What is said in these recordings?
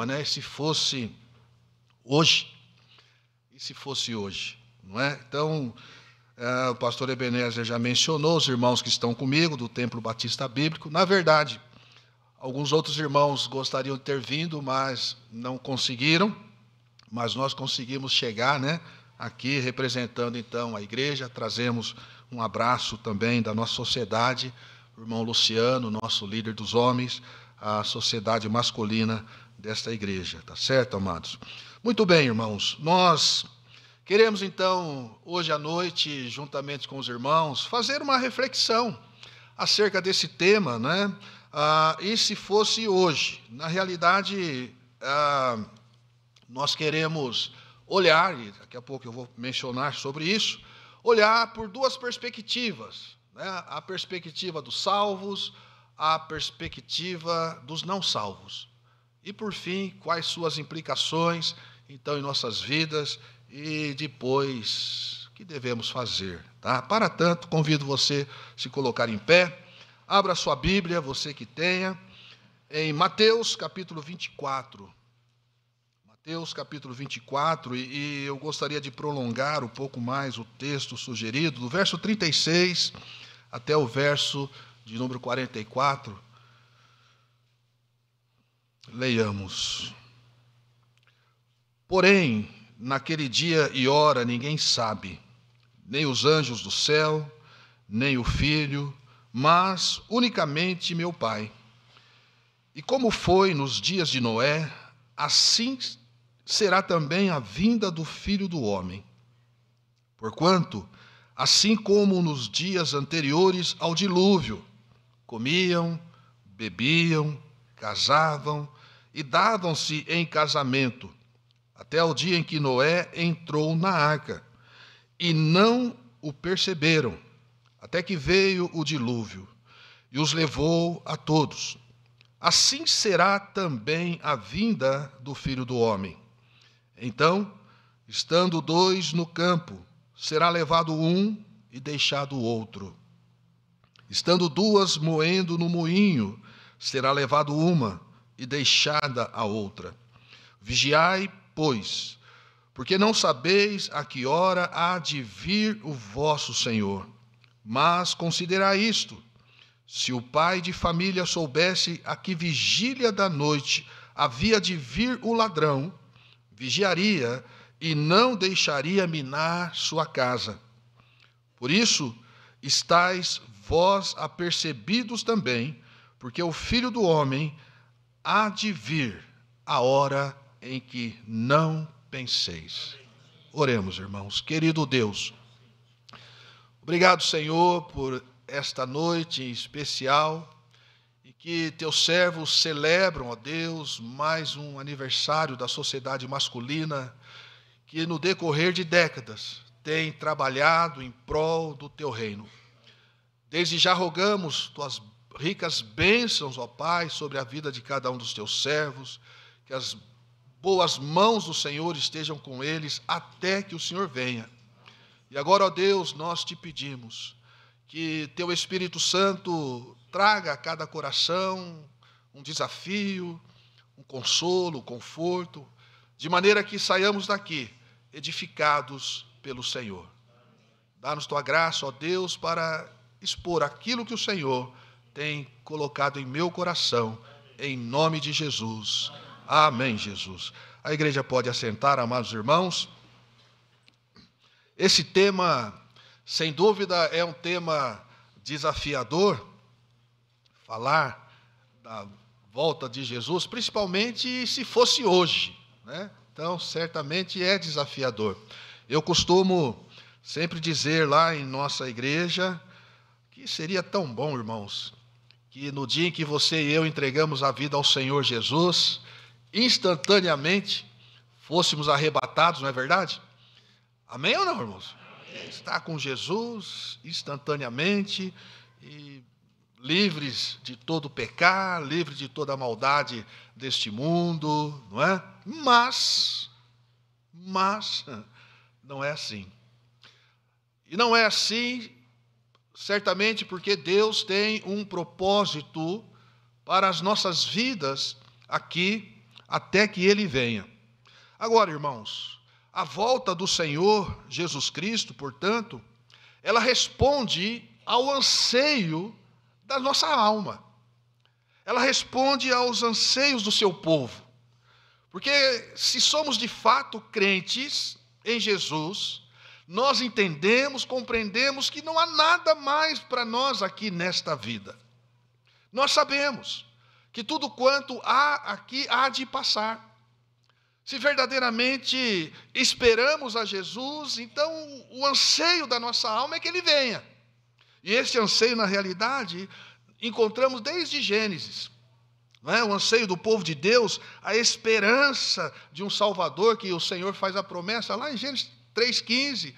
né? Se fosse hoje, e se fosse hoje, não é? Então, o pastor Ebenezer já mencionou os irmãos que estão comigo, do Templo Batista Bíblico. Na verdade, alguns outros irmãos gostariam de ter vindo, mas não conseguiram. Mas nós conseguimos chegar, né, aqui representando então a igreja. Trazemos um abraço também da nossa sociedade, o irmão Luciano, nosso líder dos homens, a sociedade masculina desta igreja, tá certo, amados? Muito bem, irmãos, nós queremos então, hoje à noite, juntamente com os irmãos, fazer uma reflexão acerca desse tema, né? E se fosse hoje? Na realidade, nós queremos olhar, e daqui a pouco eu vou mencionar sobre isso, olhar por duas perspectivas, né? A perspectiva dos salvos, a perspectiva dos não salvos. E, por fim, quais suas implicações, então, em nossas vidas, e depois, o que devemos fazer, tá? Para tanto, convido você a se colocar em pé, abra sua Bíblia, você que tenha, em Mateus, capítulo 24. Mateus, capítulo 24, e eu gostaria de prolongar um pouco mais o texto sugerido, do verso 36 até o verso de número 44. Leiamos. Porém, naquele dia e hora ninguém sabe, nem os anjos do céu, nem o Filho, mas unicamente meu Pai. E como foi nos dias de Noé, assim será também a vinda do Filho do Homem. Porquanto, assim como nos dias anteriores ao dilúvio, comiam, bebiam, casavam e davam-se em casamento, até o dia em que Noé entrou na arca, e não o perceberam, até que veio o dilúvio, e os levou a todos. Assim será também a vinda do Filho do Homem. Então, estando dois no campo, será levado um e deixado o outro. Estando duas moendo no moinho, será levado uma e deixada a outra. Vigiai, pois, porque não sabeis a que hora há de vir o vosso Senhor. Mas considerai isto: se o pai de família soubesse a que vigília da noite havia de vir o ladrão, vigiaria e não deixaria minar sua casa. Por isso, estáis vós apercebidos também, porque o Filho do Homem há de vir a hora em que não penseis. Oremos, irmãos. Querido Deus, obrigado, Senhor, por esta noite em especial, e que teus servos celebram, ó Deus, mais um aniversário da sociedade masculina, que no decorrer de décadas tem trabalhado em prol do teu reino. Desde já rogamos tuas ricas bênçãos, ó Pai, sobre a vida de cada um dos teus servos, que as boas mãos do Senhor estejam com eles até que o Senhor venha. E agora, ó Deus, nós te pedimos que teu Espírito Santo traga a cada coração um desafio, um consolo, um conforto, de maneira que saiamos daqui edificados pelo Senhor. Dá-nos tua graça, ó Deus, para expor aquilo que o Senhor tem colocado em meu coração, em nome de Jesus. Amém, Jesus. A igreja pode assentar, amados irmãos. Esse tema, sem dúvida, é um tema desafiador, falar da volta de Jesus, principalmente se fosse hoje, né? Então, certamente é desafiador. Eu costumo sempre dizer lá em nossa igreja que seria tão bom, irmãos, que no dia em que você e eu entregamos a vida ao Senhor Jesus, instantaneamente fôssemos arrebatados, não é verdade? Amém ou não, irmãos? Estar com Jesus instantaneamente, e livres de todo pecado, livres de toda a maldade deste mundo, não é? Mas não é assim. E não é assim, certamente porque Deus tem um propósito para as nossas vidas aqui até que ele venha. Agora, irmãos, a volta do Senhor Jesus Cristo, portanto, ela responde ao anseio da nossa alma. Ela responde aos anseios do seu povo. Porque se somos de fato crentes em Jesus, nós entendemos, compreendemos que não há nada mais para nós aqui nesta vida. Nós sabemos que tudo quanto há aqui há de passar. Se verdadeiramente esperamos a Jesus, então o anseio da nossa alma é que Ele venha. E esse anseio, na realidade, encontramos desde Gênesis. Não é? O anseio do povo de Deus, a esperança de um Salvador, que o Senhor faz a promessa lá em Gênesis 3,15,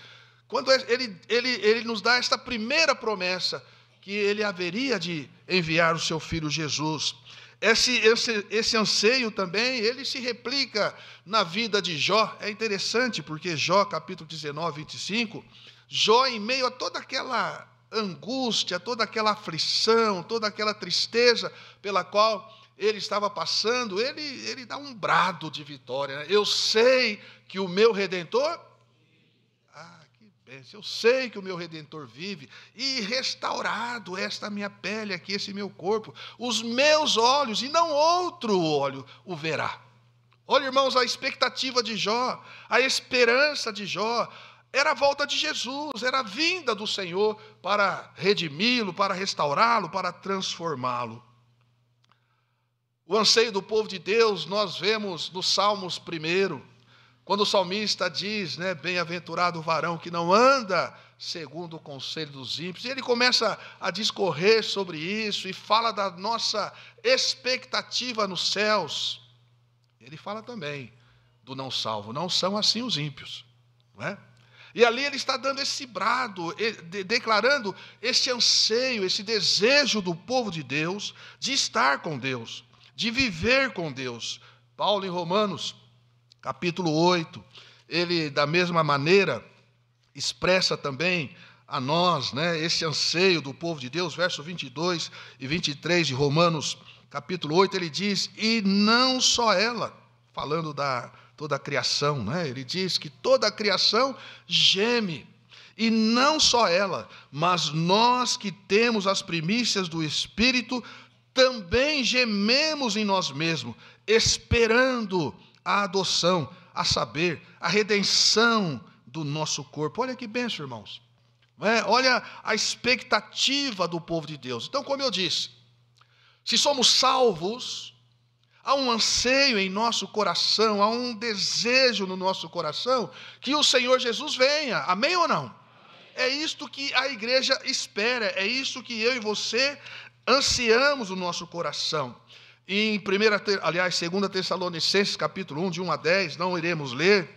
quando ele nos dá esta primeira promessa, que Ele haveria de enviar o seu Filho Jesus. Esse anseio também, ele se replica na vida de Jó. É interessante, porque Jó, capítulo 19, 25, Jó, em meio a toda aquela angústia, toda aquela aflição, toda aquela tristeza pela qual ele estava passando, ele dá um brado de vitória, né? Eu sei que o meu Redentor... Eu sei que o meu Redentor vive, e restaurado esta minha pele aqui, esse meu corpo, os meus olhos, e não outro olho, o verá. Olha, irmãos, a expectativa de Jó, a esperança de Jó, era a volta de Jesus, era a vinda do Senhor para redimi-lo, para restaurá-lo, para transformá-lo. O anseio do povo de Deus, nós vemos nos Salmos 1, quando o salmista diz, né, bem-aventurado o varão que não anda segundo o conselho dos ímpios, e ele começa a discorrer sobre isso e fala da nossa expectativa nos céus. Ele fala também do não salvo, não são assim os ímpios, não é? E ali ele está dando esse brado, declarando esse anseio, esse desejo do povo de Deus de estar com Deus, de viver com Deus. Paulo, em Romanos, capítulo 8, ele, da mesma maneira, expressa também a nós, né, esse anseio do povo de Deus, verso 22 e 23 de Romanos, capítulo 8, ele diz, e não só ela, falando da toda a criação, né, ele diz que toda a criação geme, e não só ela, mas nós que temos as primícias do Espírito, também gememos em nós mesmos, esperando a adoção, a saber, a redenção do nosso corpo. Olha que bênção, irmãos. Olha a expectativa do povo de Deus. Então, como eu disse, se somos salvos, há um anseio em nosso coração, há um desejo no nosso coração que o Senhor Jesus venha. Amém ou não? É isto que a igreja espera, é isto que eu e você ansiamos no nosso coração. Em 2 Tessalonicenses, capítulo 1, de 1 a 10, não iremos ler,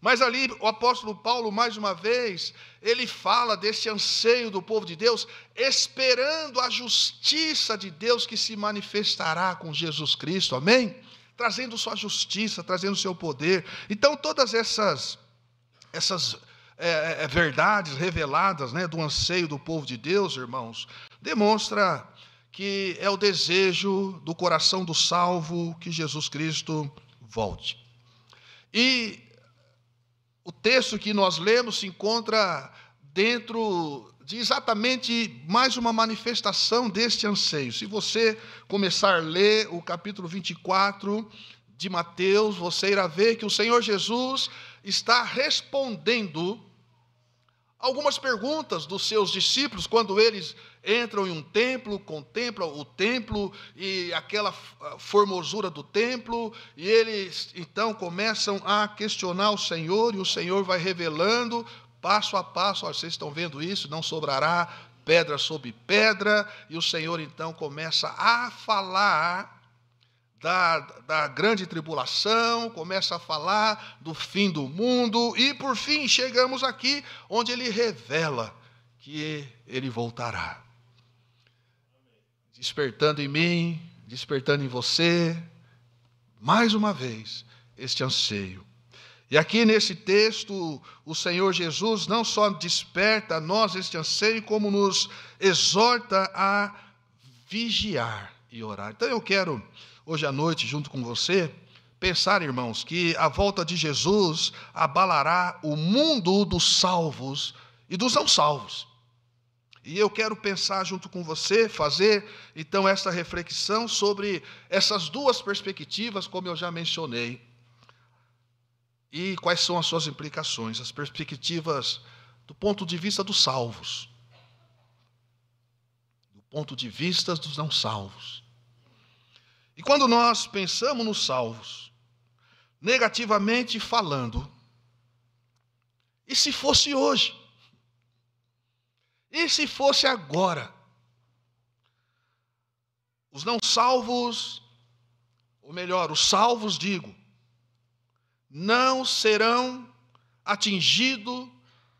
mas ali o apóstolo Paulo, mais uma vez, ele fala desse anseio do povo de Deus, esperando a justiça de Deus que se manifestará com Jesus Cristo, amém? Trazendo sua justiça, trazendo seu poder. Então, todas essas verdades reveladas, né, do anseio do povo de Deus, irmãos, demonstra que é o desejo do coração do salvo que Jesus Cristo volte. E o texto que nós lemos se encontra dentro de exatamente mais uma manifestação deste anseio. Se você começar a ler o capítulo 24 de Mateus, você irá ver que o Senhor Jesus está respondendo algumas perguntas dos seus discípulos, quando eles entram em um templo, contemplam o templo e aquela formosura do templo, e eles então começam a questionar o Senhor, e o Senhor vai revelando passo a passo, vocês estão vendo isso, não sobrará pedra sobre pedra, e o Senhor então começa a falar da grande tribulação, começa a falar do fim do mundo, e por fim chegamos aqui, onde ele revela que ele voltará. Despertando em mim, despertando em você, mais uma vez, este anseio. E aqui nesse texto, o Senhor Jesus não só desperta a nós este anseio, como nos exorta a vigiar e orar. Então eu quero, hoje à noite, junto com você, pensar, irmãos, que a volta de Jesus abalará o mundo dos salvos e dos não salvos. E eu quero pensar junto com você, fazer então essa reflexão sobre essas duas perspectivas, como eu já mencionei. E quais são as suas implicações, as perspectivas do ponto de vista dos salvos, do ponto de vista dos não salvos. E quando nós pensamos nos salvos, negativamente falando, e se fosse hoje? E se fosse agora? Os não salvos, ou melhor, os salvos, digo, não serão atingidos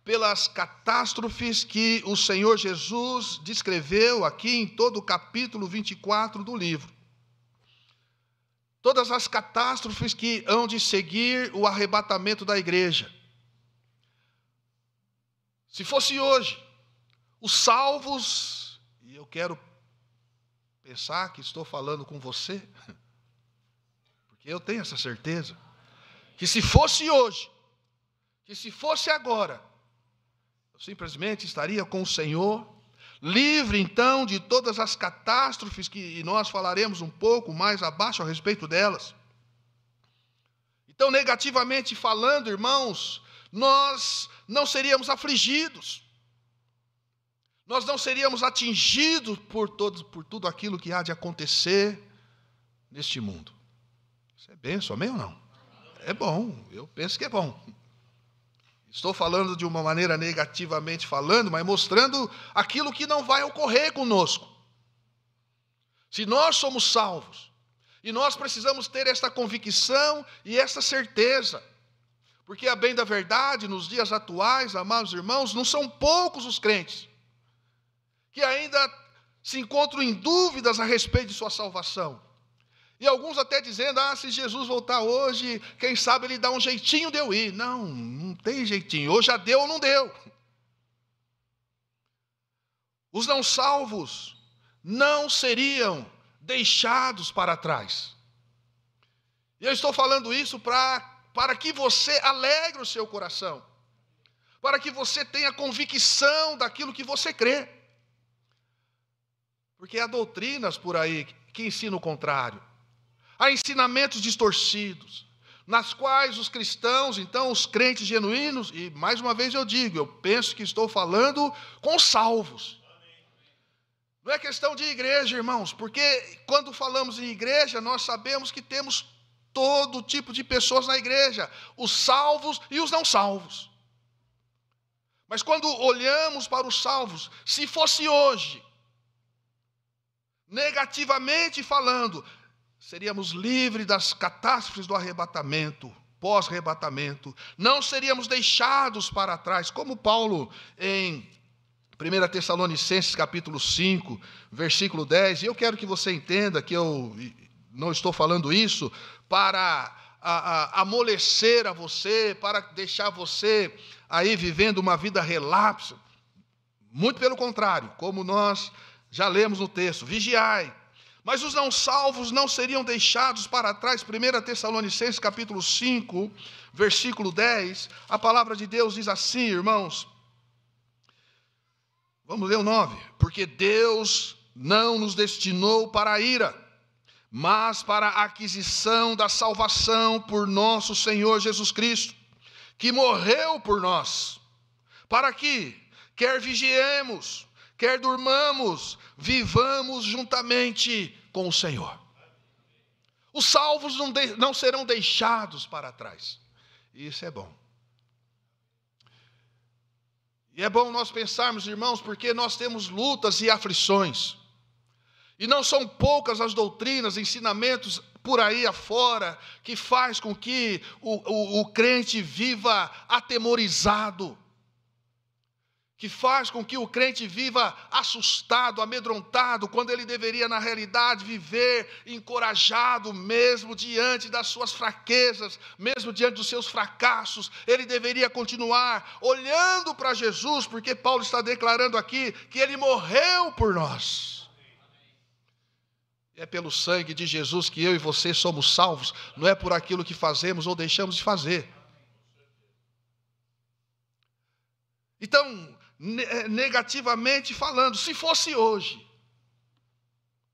pelas catástrofes que o Senhor Jesus descreveu aqui em todo o capítulo 24 do livro. Todas as catástrofes que hão de seguir o arrebatamento da igreja. Se fosse hoje, os salvos, e eu quero pensar que estou falando com você, porque eu tenho essa certeza, que se fosse hoje, que se fosse agora, eu simplesmente estaria com o Senhor, livre então de todas as catástrofes que nós falaremos um pouco mais abaixo a respeito delas. Então, negativamente falando, irmãos, nós não seríamos afligidos, nós não seríamos atingidos por tudo aquilo que há de acontecer neste mundo. Isso é bênção, amém ou não? É bom, eu penso que é bom. Estou falando de uma maneira negativamente falando, mas mostrando aquilo que não vai ocorrer conosco. Se nós somos salvos, e nós precisamos ter esta convicção e esta certeza, porque a bem da verdade, nos dias atuais, amados irmãos, não são poucos os crentes que ainda se encontram em dúvidas a respeito de sua salvação. E alguns até dizendo, se Jesus voltar hoje, quem sabe ele dá um jeitinho de eu ir. Não, não tem jeitinho, ou já deu ou não deu. Os não salvos não seriam deixados para trás. E eu estou falando isso para que você alegre o seu coração, para que você tenha convicção daquilo que você crê. Porque há doutrinas por aí que ensinam o contrário. Há ensinamentos distorcidos, nas quais os cristãos, então os crentes genuínos, e mais uma vez eu digo, eu penso que estou falando com os salvos. Não é questão de igreja, irmãos, porque quando falamos em igreja, nós sabemos que temos todo tipo de pessoas na igreja, os salvos e os não salvos. Mas quando olhamos para os salvos, se fosse hoje, negativamente falando, seríamos livres das catástrofes do arrebatamento, pós-arrebatamento, não seríamos deixados para trás, como Paulo em 1 Tessalonicenses capítulo 5, versículo 10, e eu quero que você entenda que eu não estou falando isso para amolecer a você, para deixar você aí vivendo uma vida relapsa, muito pelo contrário, como nós já lemos no texto, vigiai. Mas os não salvos não seriam deixados para trás. 1 Tessalonicenses capítulo 5, versículo 10, a palavra de Deus diz assim, irmãos. Vamos ler o 9. Porque Deus não nos destinou para a ira, mas para a aquisição da salvação por nosso Senhor Jesus Cristo, que morreu por nós, para que, quer vigiemos, quer durmamos, vivamos juntamente com o Senhor. Os salvos não serão deixados para trás. Isso é bom. E é bom nós pensarmos, irmãos, porque nós temos lutas e aflições. E não são poucas as doutrinas, ensinamentos por aí afora, que faz com que o crente viva atemorizado, que faz com que o crente viva assustado, amedrontado, quando ele deveria, na realidade, viver encorajado, mesmo diante das suas fraquezas, mesmo diante dos seus fracassos. Ele deveria continuar olhando para Jesus, porque Paulo está declarando aqui que ele morreu por nós. É pelo sangue de Jesus que eu e você somos salvos, não é por aquilo que fazemos ou deixamos de fazer. Então, negativamente falando, se fosse hoje,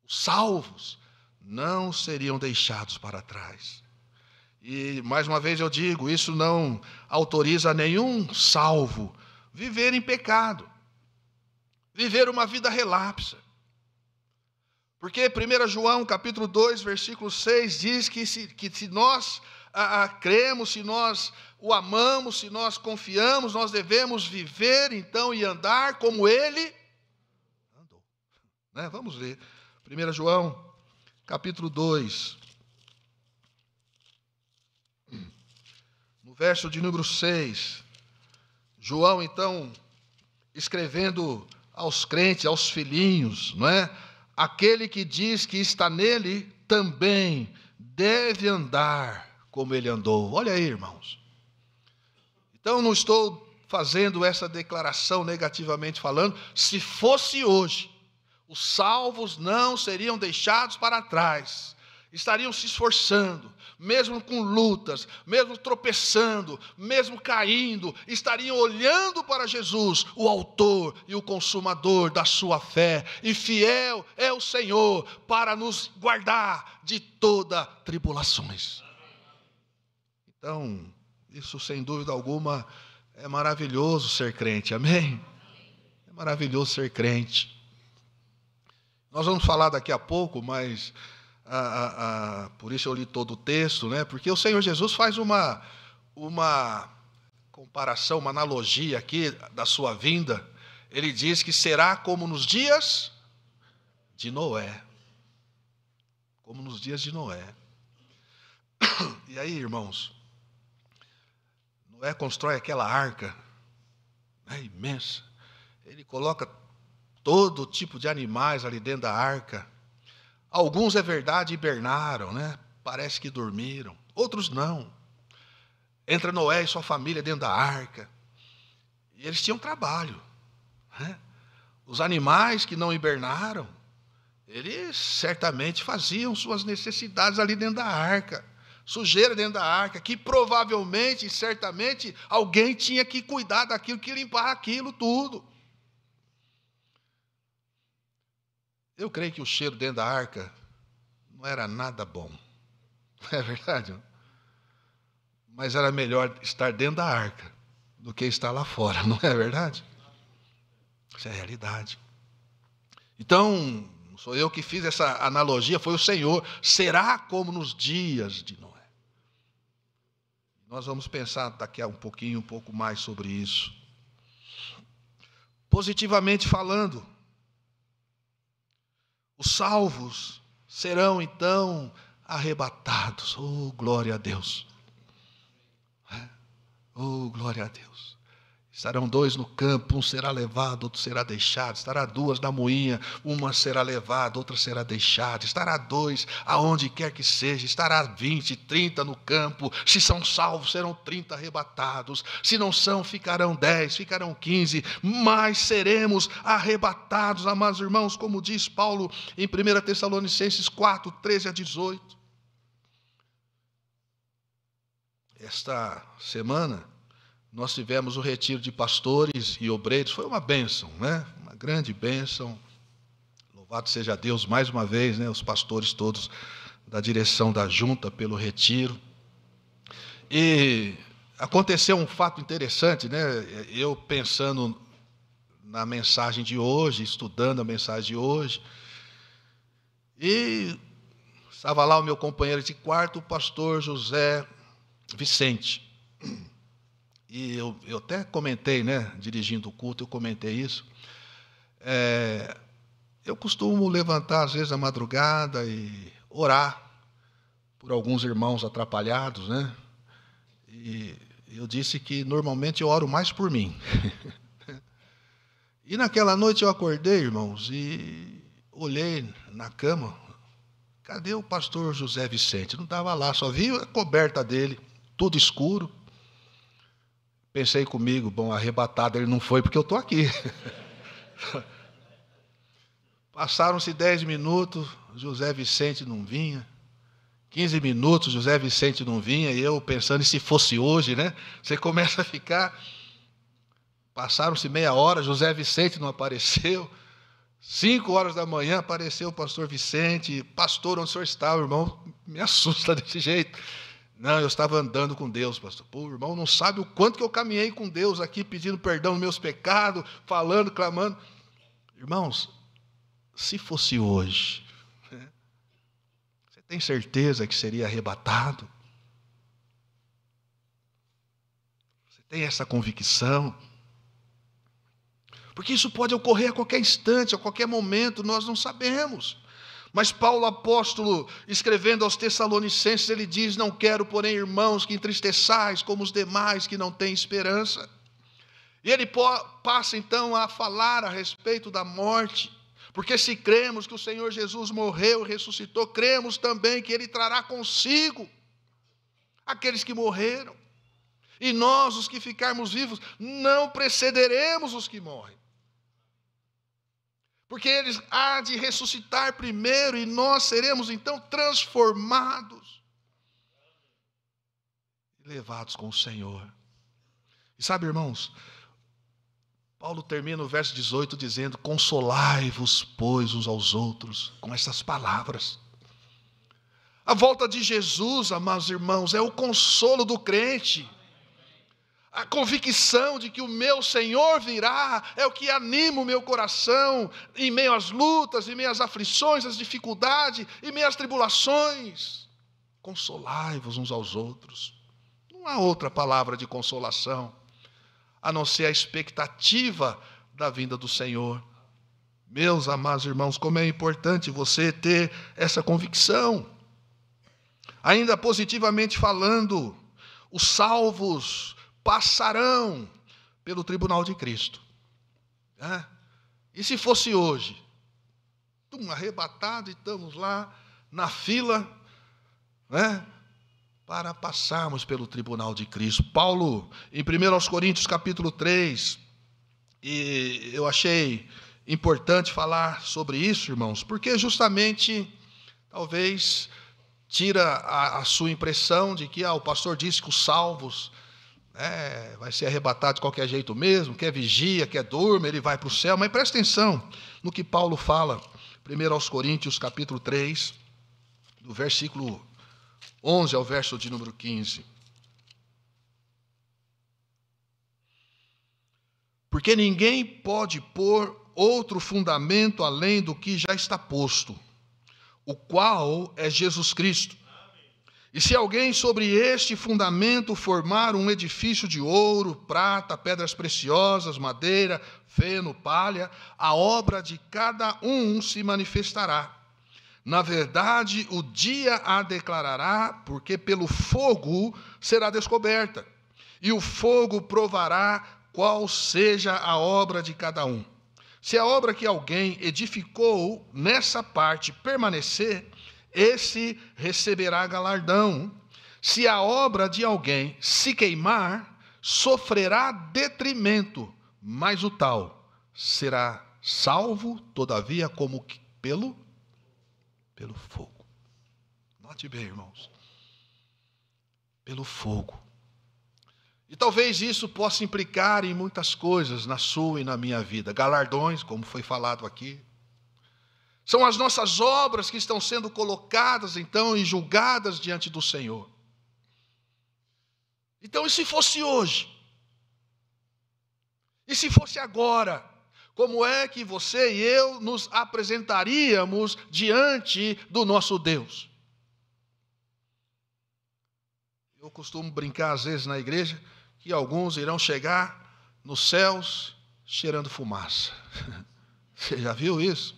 os salvos não seriam deixados para trás. E, mais uma vez eu digo, isso não autoriza nenhum salvo viver em pecado, viver uma vida relapsa. Porque 1 João capítulo 2, versículo 6 diz que se nós cremos, se nós o amamos, se nós confiamos, nós devemos viver então e andar como ele andou. Né? Vamos ler. 1 João capítulo 2, no verso de número 6, João então escrevendo aos crentes, aos filhinhos, não é? Aquele que diz que está nele também deve andar como ele andou. Olha aí, irmãos. Então, não estou fazendo essa declaração negativamente falando. Se fosse hoje, os salvos não seriam deixados para trás. Estariam se esforçando, mesmo com lutas, mesmo tropeçando, mesmo caindo, estariam olhando para Jesus, o autor e o consumador da sua fé, e fiel é o Senhor para nos guardar de toda tribulações. Então, isso sem dúvida alguma é maravilhoso ser crente, amém? É maravilhoso ser crente. Nós vamos falar daqui a pouco, mas por isso eu li todo o texto, né? Porque o Senhor Jesus faz uma comparação, uma analogia aqui da sua vinda. Ele diz que será como nos dias de Noé. Como nos dias de Noé. E aí, irmãos, Noé constrói aquela arca, né, imensa. Ele coloca todo tipo de animais ali dentro da arca. Alguns, é verdade, hibernaram, né? Parece que dormiram. Outros não. Entra Noé e sua família dentro da arca. E eles tinham trabalho, né? Os animais que não hibernaram, eles certamente faziam suas necessidades ali dentro da arca. Sujeira dentro da arca, que provavelmente, certamente, alguém tinha que cuidar daquilo, que limpar aquilo tudo. Eu creio que o cheiro dentro da arca não era nada bom. Não é verdade? Mas era melhor estar dentro da arca do que estar lá fora, não é verdade? Isso é a realidade. Então, não sou eu que fiz essa analogia, foi o Senhor. Será como nos dias de Noé. Nós vamos pensar daqui a um pouco mais sobre isso. Positivamente falando, os salvos serão então arrebatados. Oh, glória a Deus. Oh, glória a Deus. Estarão dois no campo, um será levado, outro será deixado. Estará duas na moinha, uma será levada, outra será deixada. Estará dois aonde quer que seja. Estará 20, 30 no campo. Se são salvos, serão 30 arrebatados. Se não são, ficarão 10, ficarão 15. Mas seremos arrebatados, amados irmãos, como diz Paulo em 1 Tessalonicenses 4, 13 a 18. Esta semana nós tivemos o retiro de pastores e obreiros. Foi uma bênção, né? Uma grande bênção. Louvado seja Deus mais uma vez, né? Os pastores todos da direção da junta pelo retiro. E aconteceu um fato interessante, né? Eu pensando na mensagem de hoje, estudando a mensagem de hoje, e estava lá o meu companheiro de quarto, o pastor José Vicente. E eu até comentei, né, dirigindo o culto, eu comentei isso. Eu costumo levantar, às vezes, à madrugada e orar por alguns irmãos atrapalhados, né? E eu disse que, normalmente, eu oro mais por mim. E naquela noite eu acordei, irmãos, e olhei na cama. Cadê o pastor José Vicente? Não estava lá, só vi a coberta dele, tudo escuro. Pensei comigo, bom, arrebatado ele não foi porque eu estou aqui. Passaram-se 10 minutos, José Vicente não vinha. 15 minutos, José Vicente não vinha, e eu pensando, e se fosse hoje, né? Você começa a ficar. Passaram-se meia hora, José Vicente não apareceu. 5 horas da manhã apareceu o pastor Vicente. Pastor, onde o senhor está? O irmão me assusta desse jeito. Não, eu estava andando com Deus, pastor. Pô, o irmão não sabe o quanto que eu caminhei com Deus aqui, pedindo perdão dos meus pecados, falando, clamando. Irmãos, se fosse hoje, você tem certeza que seria arrebatado? Você tem essa convicção? Porque isso pode ocorrer a qualquer instante, a qualquer momento, nós não sabemos. Mas Paulo apóstolo, escrevendo aos Tessalonicenses, ele diz: não quero, porém, irmãos, que entristeçais como os demais que não têm esperança. E ele passa então a falar a respeito da morte, porque se cremos que o Senhor Jesus morreu e ressuscitou, cremos também que ele trará consigo aqueles que morreram. E nós, os que ficarmos vivos, não precederemos os que morrem. Porque eles há de ressuscitar primeiro e nós seremos então transformados e levados com o Senhor. E sabe, irmãos, Paulo termina o verso 18 dizendo: consolai-vos, pois, uns aos outros, com essas palavras. A volta de Jesus, amados irmãos, é o consolo do crente. A convicção de que o meu Senhor virá é o que anima o meu coração em meio às lutas, em meio às aflições, às dificuldades, em meio às tribulações. Consolai-vos uns aos outros. Não há outra palavra de consolação a não ser a expectativa da vinda do Senhor. Meus amados irmãos, como é importante você ter essa convicção. Ainda positivamente falando, os salvos passarão pelo tribunal de Cristo. E se fosse hoje? Arrebatado, e estamos lá na fila, para passarmos pelo tribunal de Cristo. Paulo, em 1 Coríntios capítulo 3, e eu achei importante falar sobre isso, irmãos, porque justamente, talvez, tira a sua impressão de que o pastor disse que os salvos vai ser arrebatado de qualquer jeito mesmo, quer vigia, quer durma, ele vai para o céu. Mas presta atenção no que Paulo fala, 1 Coríntios capítulo 3, do versículo 11 ao verso de número 15. Porque ninguém pode pôr outro fundamento além do que já está posto, o qual é Jesus Cristo. E se alguém sobre este fundamento formar um edifício de ouro, prata, pedras preciosas, madeira, feno, palha, a obra de cada um se manifestará. Na verdade, o dia a declarará, porque pelo fogo será descoberta, e o fogo provará qual seja a obra de cada um. Se a obra que alguém edificou nessa parte permanecer, esse receberá galardão. Se a obra de alguém se queimar, sofrerá detrimento, mas o tal será salvo, todavia, como que pelo fogo. Note bem, irmãos. Pelo fogo. E talvez isso possa implicar em muitas coisas na sua e na minha vida. Galardões, como foi falado aqui. São as nossas obras que estão sendo colocadas, então, e julgadas diante do Senhor. Então, e se fosse hoje? E se fosse agora? Como é que você e eu nos apresentaríamos diante do nosso Deus? Eu costumo brincar às vezes na igreja que alguns irão chegar nos céus cheirando fumaça. Você já viu isso?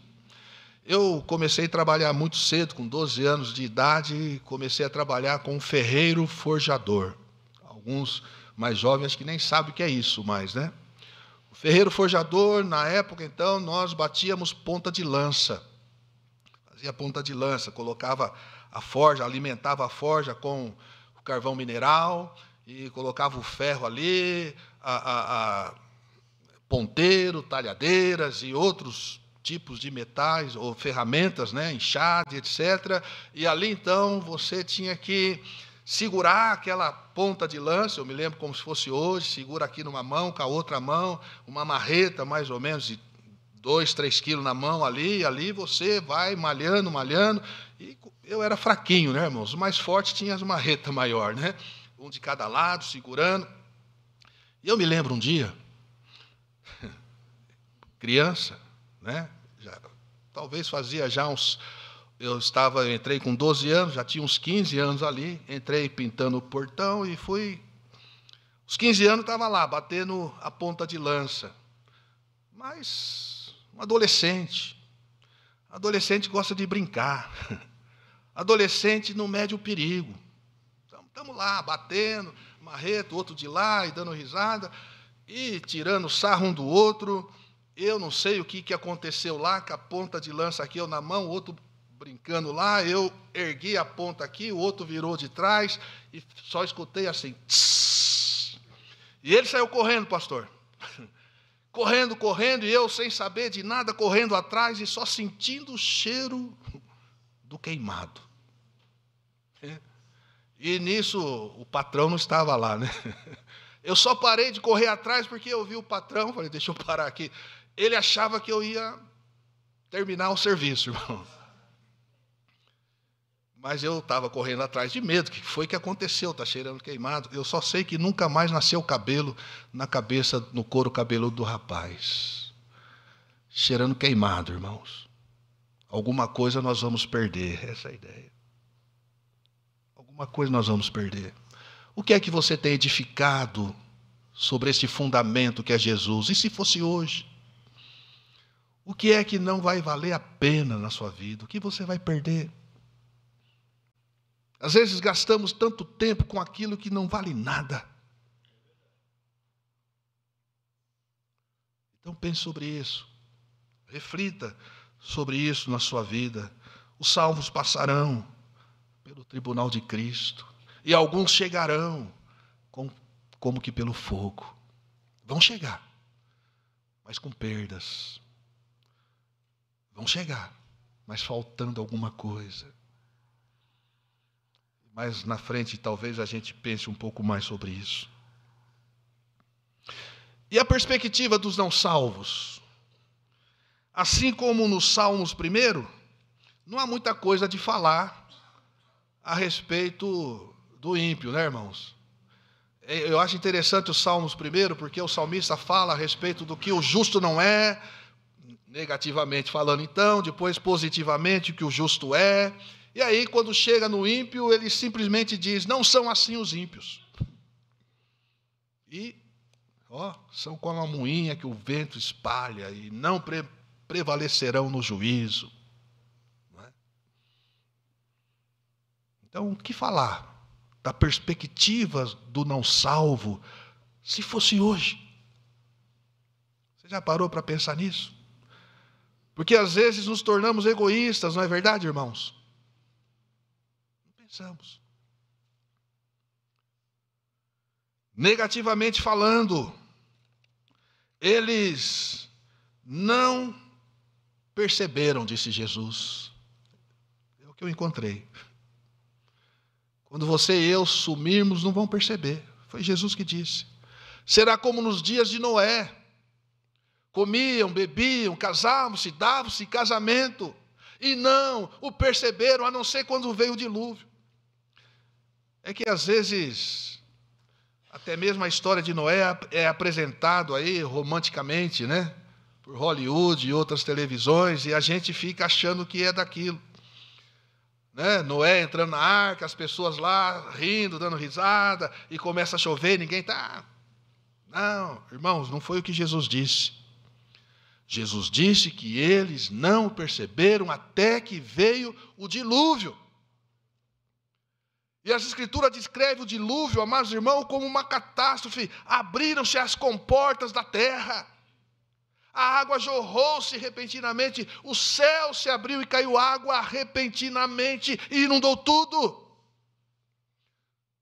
Eu comecei a trabalhar muito cedo, com 12 anos de idade, e comecei a trabalhar com um ferreiro forjador. Alguns mais jovens acho que nem sabem o que é isso mais, né? O ferreiro forjador, na época, então, nós batíamos ponta de lança. Fazia ponta de lança, colocava a forja, alimentava a forja com o carvão mineral e colocava o ferro ali, ponteiro, talhadeiras e outros tipos de metais ou ferramentas, né, enxada, etc. E ali então você tinha que segurar aquela ponta de lança, eu me lembro como se fosse hoje, segura aqui numa mão, com a outra mão, uma marreta mais ou menos de 2, 3 quilos na mão ali, e ali você vai malhando, malhando. E eu era fraquinho, né, irmãos? O mais forte tinha as marretas maior, né? Um de cada lado, segurando. E eu me lembro um dia, criança, né? Talvez fazia já uns... Eu entrei com 12 anos, já tinha uns 15 anos ali, entrei pintando o portão e fui... Os 15 anos estava lá, batendo a ponta de lança. Mas um adolescente gosta de brincar. Adolescente não mede o perigo. Estamos lá, batendo, marreta, o outro de lá, e dando risada, e tirando sarro um do outro. Eu não sei o que aconteceu lá, com a ponta de lança aqui, eu na mão, o outro brincando lá, eu ergui a ponta aqui, o outro virou de trás, e só escutei assim, tss. E ele saiu correndo, pastor. Correndo, correndo, e eu sem saber de nada, correndo atrás, e só sentindo o cheiro do queimado. E nisso, o patrão não estava lá, né? Eu só parei de correr atrás porque eu vi o patrão, falei, deixa eu parar aqui. Ele achava que eu ia terminar o serviço, irmão. Mas eu estava correndo atrás de medo. O que foi que aconteceu? Está cheirando queimado. Eu só sei que nunca mais nasceu cabelo na cabeça, no couro cabeludo do rapaz. Cheirando queimado, irmãos. Alguma coisa nós vamos perder, essa é a ideia. Alguma coisa nós vamos perder. O que é que você tem edificado sobre este fundamento que é Jesus? E se fosse hoje? O que é que não vai valer a pena na sua vida? O que você vai perder? Às vezes gastamos tanto tempo com aquilo que não vale nada. Então pense sobre isso. Reflita sobre isso na sua vida. Os salvos passarão pelo tribunal de Cristo. E alguns chegarão como que pelo fogo. Vão chegar, mas com perdas. Vão chegar, mas faltando alguma coisa. Mais na frente, talvez a gente pense um pouco mais sobre isso. E a perspectiva dos não salvos? Assim como nos Salmos primeiro, não há muita coisa de falar a respeito do ímpio, né, irmãos? Eu acho interessante os Salmos primeiro, porque o salmista fala a respeito do que o justo não é, negativamente falando então, depois positivamente o que o justo é. E aí, quando chega no ímpio, ele simplesmente diz, não são assim os ímpios. E, são como a moinha que o vento espalha e não prevalecerão no juízo. Não é? Então, o que falar da perspectiva do não salvo, se fosse hoje? Você já parou para pensar nisso? Porque às vezes nos tornamos egoístas, não é verdade, irmãos? Pensamos. Negativamente falando, eles não perceberam, disse Jesus. É o que eu encontrei. Quando você e eu sumirmos, não vão perceber. Foi Jesus que disse. Será como nos dias de Noé. Comiam, bebiam, casavam-se, davam-se casamento. E não o perceberam, a não ser quando veio o dilúvio. É que às vezes, até mesmo a história de Noé é apresentado aí romanticamente, né? Por Hollywood e outras televisões, e a gente fica achando que é daquilo. Né? Noé entrando na arca, as pessoas lá rindo, dando risada, e começa a chover, ninguém está... Não, irmãos, não foi o que Jesus disse. Jesus disse que eles não perceberam até que veio o dilúvio. E as Escrituras descrevem o dilúvio, amados irmãos, como uma catástrofe. Abriram-se as comportas da terra. A água jorrou-se repentinamente. O céu se abriu e caiu água repentinamente e inundou tudo.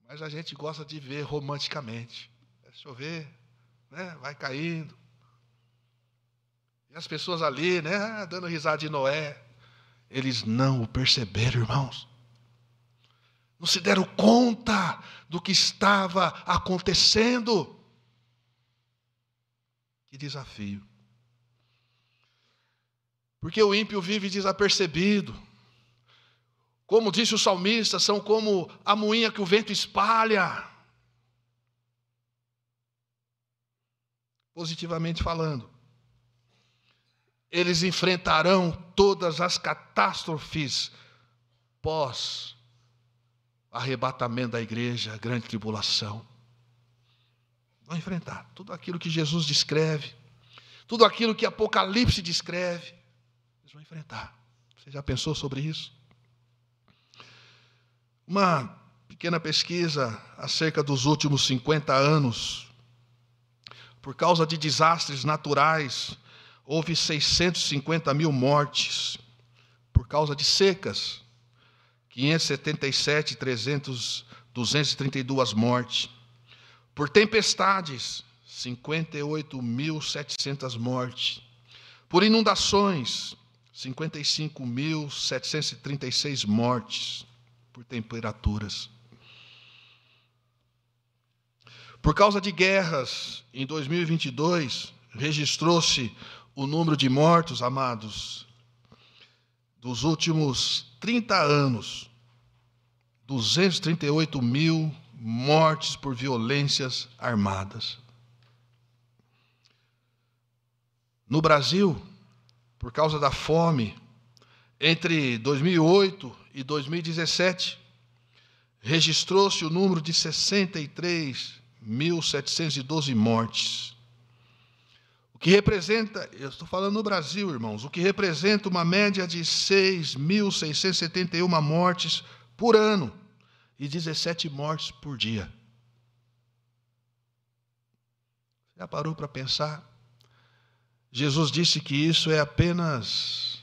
Mas a gente gosta de ver romanticamente. É chover, né? Vai caindo. E as pessoas ali, né, dando risada de Noé, eles não o perceberam, irmãos. Não se deram conta do que estava acontecendo. Que desafio. Porque o ímpio vive desapercebido. Como disse o salmista, são como a moinha que o vento espalha. Positivamente falando, eles enfrentarão todas as catástrofes pós arrebatamento da igreja, a grande tribulação. Vão enfrentar tudo aquilo que Jesus descreve, tudo aquilo que Apocalipse descreve. Eles vão enfrentar. Você já pensou sobre isso? Uma pequena pesquisa acerca dos últimos 50 anos. Por causa de desastres naturais, houve 650 mil mortes. Por causa de secas, 577, 232 mortes. Por tempestades, 58.700 mortes. Por inundações, 55.736 mortes. Por temperaturas. Por causa de guerras, em 2022, registrou-se o número de mortos, amados, dos últimos 30 anos, 238 mil mortes por violências armadas. No Brasil, por causa da fome, entre 2008 e 2017, registrou-se o número de 63.712 mortes. O que representa, eu estou falando no Brasil, irmãos, o que representa uma média de 6.671 mortes por ano e 17 mortes por dia. Já parou para pensar? Jesus disse que isso é apenas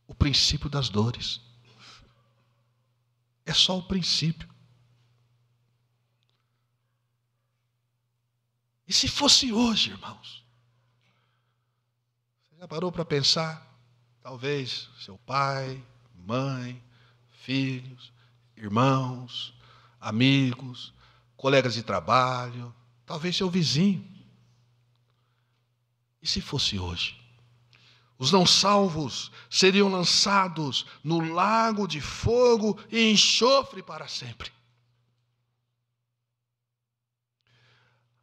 o princípio das dores. É só o princípio. E se fosse hoje, irmãos? Você já parou para pensar? Talvez seu pai, mãe, filhos, irmãos, amigos, colegas de trabalho, talvez seu vizinho. E se fosse hoje? Os não salvos seriam lançados no lago de fogo e enxofre para sempre.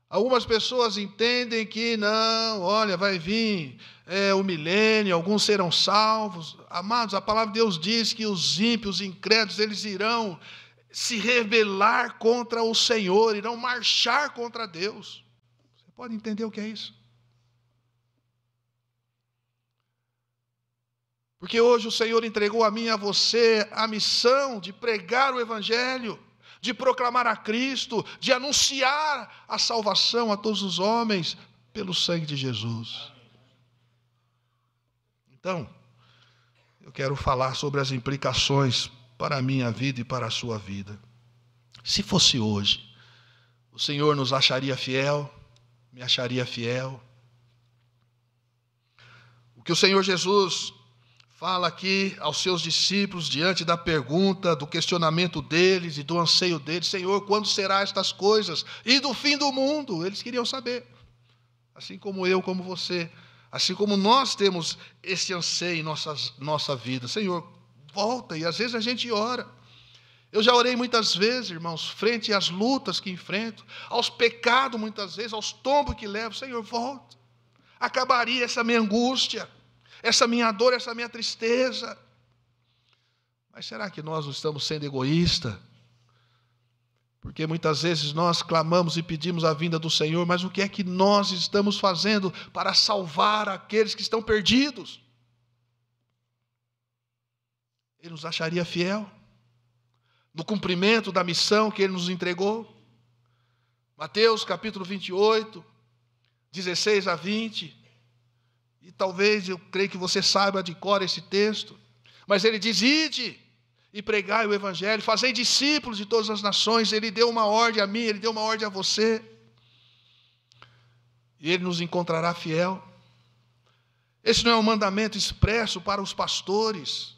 Algumas pessoas entendem que não, olha, vai vir o milênio, alguns serão salvos. Amados, a palavra de Deus diz que os ímpios, os incrédulos, eles irão se rebelar contra o Senhor, irão marchar contra Deus. Você pode entender o que é isso? Porque hoje o Senhor entregou a mim e a você a missão de pregar o Evangelho, de proclamar a Cristo, de anunciar a salvação a todos os homens pelo sangue de Jesus. Então, eu quero falar sobre as implicações para a minha vida e para a sua vida. Se fosse hoje, o Senhor nos acharia fiel, me acharia fiel. O que o Senhor Jesus fala aqui aos seus discípulos, diante da pergunta, do questionamento deles e do anseio deles: Senhor, quando será estas coisas? E do fim do mundo? Eles queriam saber. Assim como eu, como você, assim como nós temos esse anseio em nossa vida. Senhor, volta. E às vezes a gente ora. Eu já orei muitas vezes, irmãos, frente às lutas que enfrento, aos pecados muitas vezes, aos tombos que levo. Senhor, volta. Acabaria essa minha angústia, essa minha dor, essa minha tristeza. Mas será que nós não estamos sendo egoístas? Porque muitas vezes nós clamamos e pedimos a vinda do Senhor, mas o que é que nós estamos fazendo para salvar aqueles que estão perdidos? Ele nos acharia fiel no cumprimento da missão que Ele nos entregou? Mateus capítulo 28, 16 a 20. E talvez, eu creio que você saiba de cor esse texto, mas ele diz: ide e pregai o Evangelho, fazei discípulos de todas as nações. Ele deu uma ordem a mim, ele deu uma ordem a você. E ele nos encontrará fiel. Esse não é um mandamento expresso para os pastores,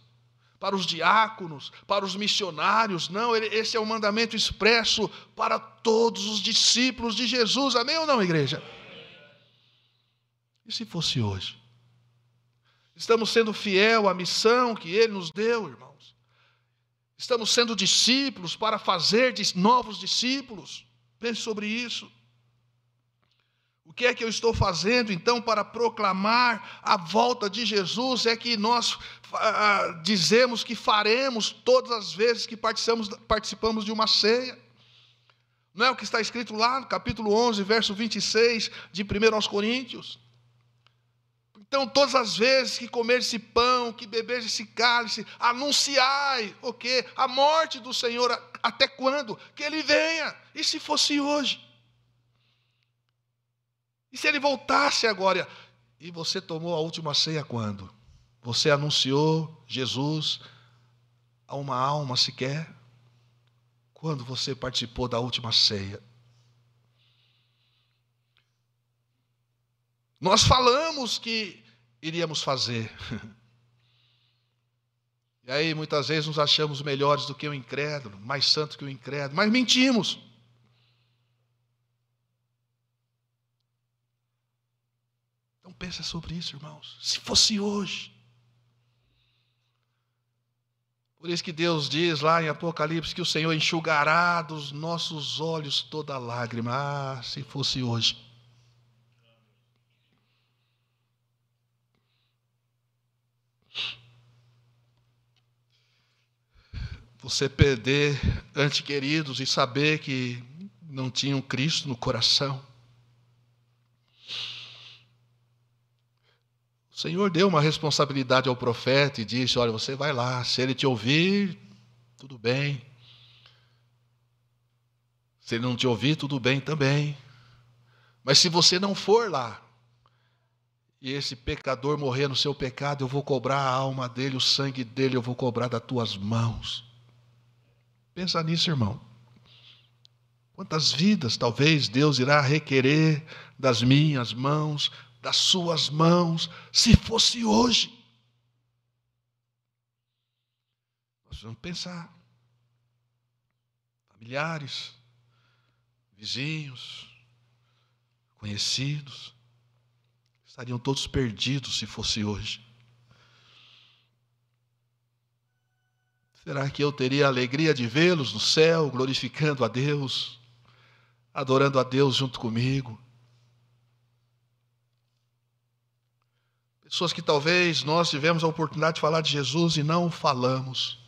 para os diáconos, para os missionários. Não, esse é um mandamento expresso para todos os discípulos de Jesus. Amém ou não, igreja? E se fosse hoje? Estamos sendo fiel à missão que Ele nos deu, irmãos. Estamos sendo discípulos para fazer novos discípulos. Pense sobre isso. O que é que eu estou fazendo, então, para proclamar a volta de Jesus? É que nós dizemos que faremos todas as vezes que participamos de uma ceia. Não é o que está escrito lá no capítulo 11, verso 26 de 1 aos Coríntios? Então, todas as vezes que comer esse pão, que beber esse cálice, anunciai o quê? A morte do Senhor, até quando? Que Ele venha. E se fosse hoje? E se Ele voltasse agora? E você tomou a última ceia quando? Você anunciou Jesus a uma alma sequer? Quando você participou da última ceia? Nós falamos que iríamos fazer. E aí muitas vezes nos achamos melhores do que o incrédulo, mais santos que o incrédulo, mas mentimos. Então pensa sobre isso, irmãos. Se fosse hoje. Por isso que Deus diz lá em Apocalipse que o Senhor enxugará dos nossos olhos toda lágrima. Ah, se fosse hoje. Você perder entes queridos e saber que não tinham Cristo no coração. O Senhor deu uma responsabilidade ao profeta e disse, olha, você vai lá, se ele te ouvir, tudo bem. Se ele não te ouvir, tudo bem também. Mas se você não for lá, e esse pecador morrer no seu pecado, eu vou cobrar a alma dele, o sangue dele, eu vou cobrar das tuas mãos. Pensa nisso, irmão. Quantas vidas talvez Deus irá requerer das minhas mãos, das suas mãos, se fosse hoje? Nós vamos pensar. Familiares, vizinhos, conhecidos, estariam todos perdidos se fosse hoje. Será que eu teria a alegria de vê-los no céu, glorificando a Deus, adorando a Deus junto comigo? Pessoas que talvez nós tivemos a oportunidade de falar de Jesus e não falamos.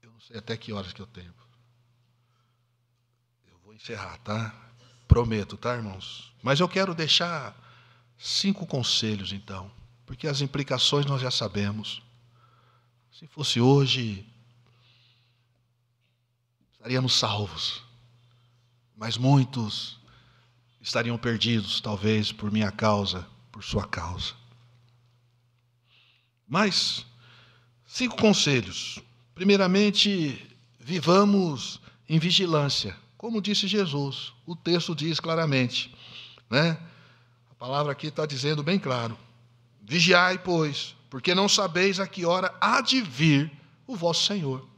Eu não sei até que horas que eu tenho. Eu vou encerrar, tá? Prometo, tá, irmãos? Mas eu quero deixar 5 conselhos, então, porque as implicações nós já sabemos. Se fosse hoje, estaríamos salvos, mas muitos estariam perdidos, talvez por minha causa, por sua causa. Mas 5 conselhos. Primeiramente, vivamos em vigilância, como disse Jesus. O texto diz claramente, né? A palavra aqui está dizendo bem claro. Vigiai, pois, porque não sabeis a que hora há de vir o vosso Senhor.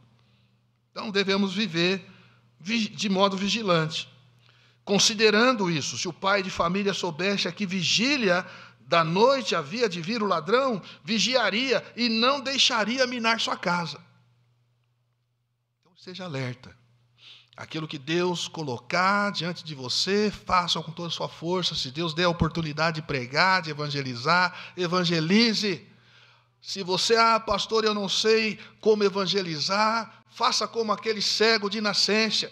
Então devemos viver de modo vigilante. Considerando isso, se o pai de família soubesse a que vigília da noite havia de vir o ladrão, vigiaria e não deixaria minar sua casa. Então seja alerta. Aquilo que Deus colocar diante de você, faça com toda a sua força. Se Deus der a oportunidade de pregar, de evangelizar, evangelize. Se você, pastor, eu não sei como evangelizar, faça como aquele cego de nascença.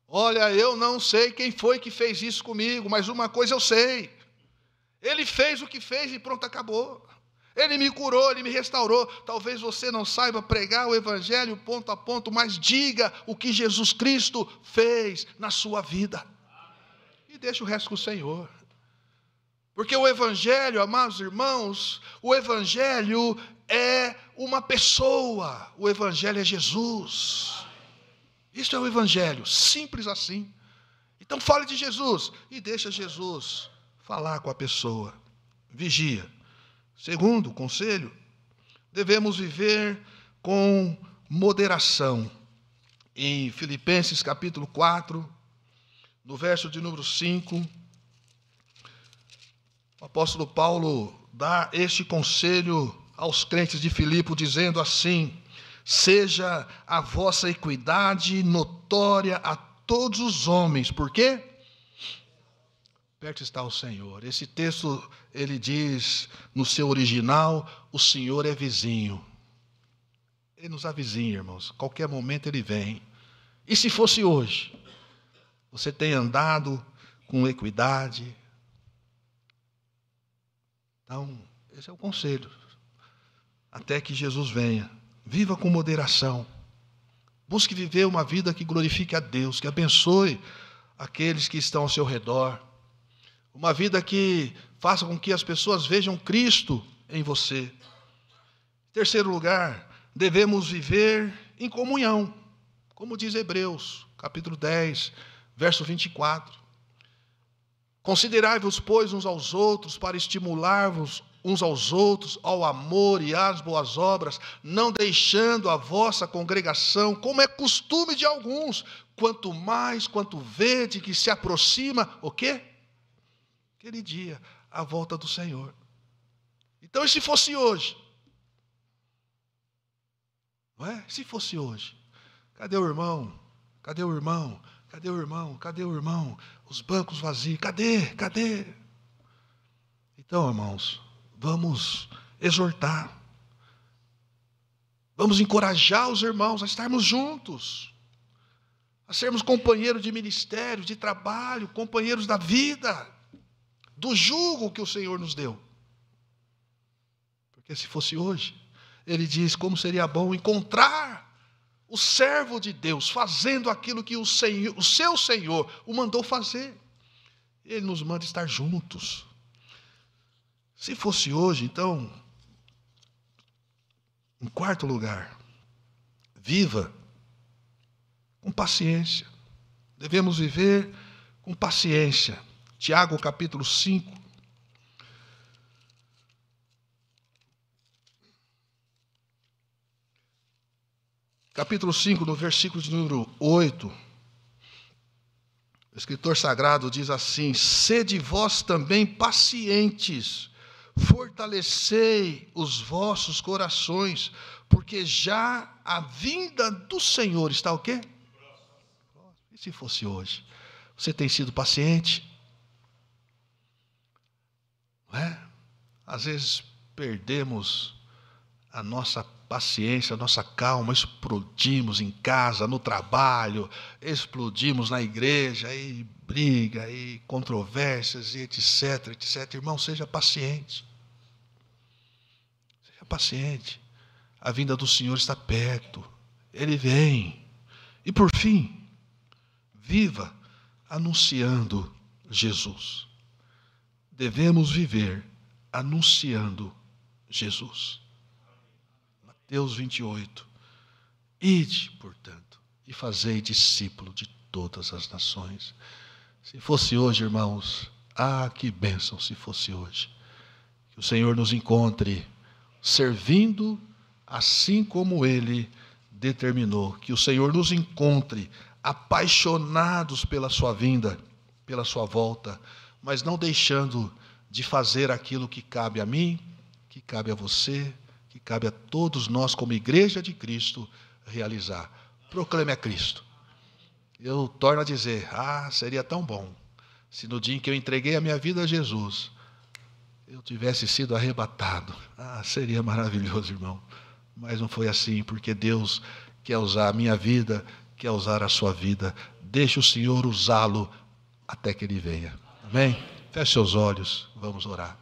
Olha, eu não sei quem foi que fez isso comigo, mas uma coisa eu sei. Ele fez o que fez e pronto, acabou. Ele me curou, Ele me restaurou. Talvez você não saiba pregar o evangelho ponto a ponto, mas diga o que Jesus Cristo fez na sua vida. E deixa o resto com o Senhor. Porque o evangelho, amados irmãos, o evangelho é uma pessoa. O evangelho é Jesus. Isso é o evangelho, simples assim. Então fale de Jesus e deixa Jesus falar com a pessoa. Vigia. Segundo conselho, devemos viver com moderação. Em Filipenses capítulo 4, no verso de número 5, o apóstolo Paulo dá este conselho aos crentes de Filipe, dizendo assim: seja a vossa equidade notória a todos os homens. Por quê? Perto está o Senhor. Esse texto, ele diz, no seu original, o Senhor é vizinho. Ele nos avizinha, irmãos. Qualquer momento ele vem. E se fosse hoje? Você tem andado com equidade? Então, esse é o conselho. Até que Jesus venha. Viva com moderação. Busque viver uma vida que glorifique a Deus, que abençoe aqueles que estão ao seu redor. Uma vida que faça com que as pessoas vejam Cristo em você. Em terceiro lugar, devemos viver em comunhão. Como diz Hebreus, capítulo 10, verso 24. Considerai-vos, pois, uns aos outros, para estimular-vos uns aos outros ao amor e às boas obras, não deixando a vossa congregação, como é costume de alguns, quanto vede que se aproxima, o quê? Aquele dia, a volta do Senhor. Então, e se fosse hoje? Não é? Se fosse hoje? Cadê o irmão? Cadê o irmão? Cadê o irmão? Cadê o irmão? Os bancos vazios. Cadê? Então, irmãos, vamos exortar. Vamos encorajar os irmãos a estarmos juntos. A sermos companheiros de ministério, de trabalho, companheiros da vida, do jugo que o Senhor nos deu. Porque se fosse hoje, ele diz como seria bom encontrar o servo de Deus fazendo aquilo que o seu Senhor o mandou fazer. Ele nos manda estar juntos. Se fosse hoje, então, em quarto lugar, viva com paciência. Devemos viver com paciência. Tiago, capítulo 5. Capítulo 5, no versículo de número 8. O escritor sagrado diz assim: sede vós também pacientes, fortalecei os vossos corações, porque já a vinda do Senhor está o quê? E se fosse hoje? Você tem sido paciente? Não é? Às vezes perdemos a nossa paciência, a nossa calma, explodimos em casa, no trabalho, explodimos na igreja, aí briga, aí controvérsias, e etc, etc. Irmão, seja paciente. Seja paciente. A vinda do Senhor está perto. Ele vem. E por fim, viva anunciando Jesus. Devemos viver anunciando Jesus. Mateus 28. Ide, portanto, e fazei discípulo de todas as nações. Se fosse hoje, irmãos, que bênção se fosse hoje. Que o Senhor nos encontre servindo assim como Ele determinou. Que o Senhor nos encontre apaixonados pela sua vinda, pela sua volta, mas não deixando de fazer aquilo que cabe a mim, que cabe a você, que cabe a todos nós como igreja de Cristo realizar. Proclame a Cristo. Eu torno a dizer, seria tão bom se no dia em que eu entreguei a minha vida a Jesus, eu tivesse sido arrebatado. Seria maravilhoso, irmão. Mas não foi assim, porque Deus quer usar a minha vida, quer usar a sua vida. Deixe o Senhor usá-lo até que Ele venha. Amém? Feche seus olhos, vamos orar.